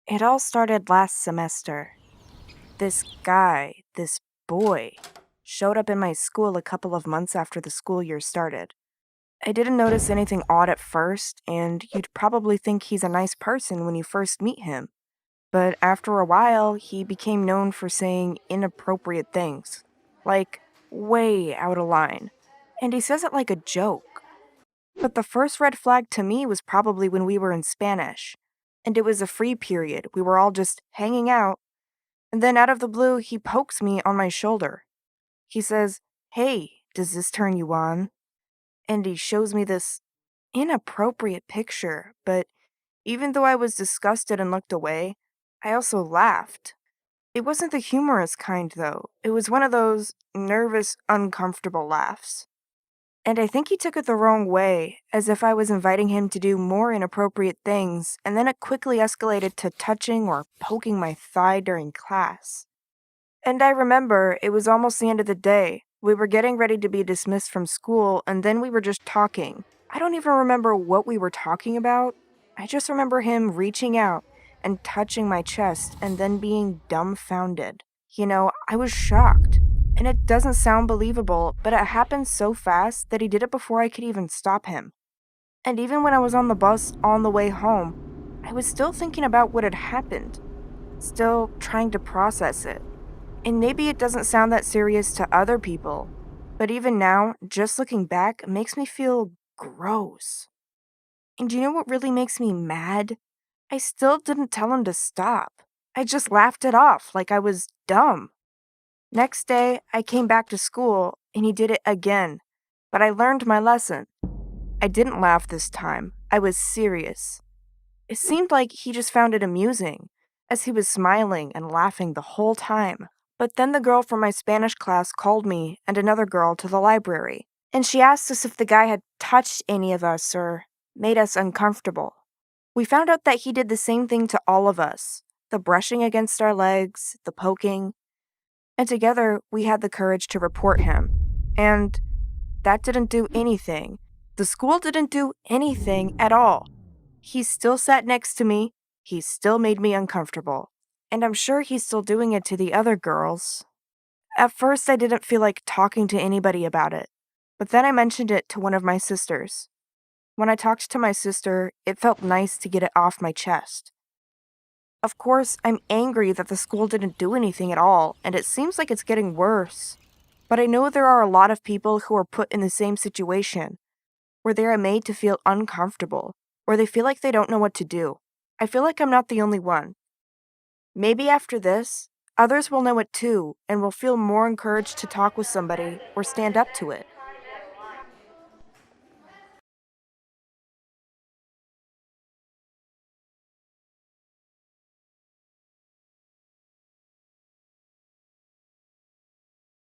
It all started last semester. This boy, showed up in my school a couple of months after the school year started. I didn't notice anything odd at first, and you'd probably think he's a nice person when you first meet him. But after a while, he became known for saying inappropriate things, like way out of line. And he says it like a joke. But the first red flag to me was probably when we were in Spanish. And it was a free period. We were all just hanging out. And then out of the blue, he pokes me on my shoulder. He says, "Hey, does this turn you on?" And he shows me this inappropriate picture. But even though I was disgusted and looked away, I also laughed. It wasn't the humorous kind, though. It was one of those nervous, uncomfortable laughs. And I think he took it the wrong way, as if I was inviting him to do more inappropriate things, and then it quickly escalated to touching or poking my thigh during class. And I remember it was almost the end of the day. We were getting ready to be dismissed from school, and then we were just talking. I don't even remember what we were talking about. I just remember him reaching out and touching my chest and then being dumbfounded. I was shocked. And it doesn't sound believable, but it happened so fast that he did it before I could even stop him. And even when I was on the bus on the way home, I was still thinking about what had happened, still trying to process it. And maybe it doesn't sound that serious to other people, but even now, just looking back makes me feel gross. And do you know what really makes me mad? I still didn't tell him to stop. I just laughed it off like I was dumb. Next day, I came back to school and he did it again, but I learned my lesson. I didn't laugh this time. I was serious. It seemed like he just found it amusing, as he was smiling and laughing the whole time. But then the girl from my Spanish class called me and another girl to the library, and she asked us if the guy had touched any of us or made us uncomfortable. We found out that he did the same thing to all of us, the brushing against our legs, the poking, and together we had the courage to report him. And that didn't do anything. The school didn't do anything at all. He still sat next to me, he still made me uncomfortable. And I'm sure he's still doing it to the other girls. At first, I didn't feel like talking to anybody about it, but then I mentioned it to one of my sisters. When I talked to my sister, it felt nice to get it off my chest. Of course, I'm angry that the school didn't do anything at all, and it seems like it's getting worse. But I know there are a lot of people who are put in the same situation, where they are made to feel uncomfortable, or they feel like they don't know what to do. I feel like I'm not the only one. Maybe after this, others will know it too and will feel more encouraged to talk with somebody or stand up to it.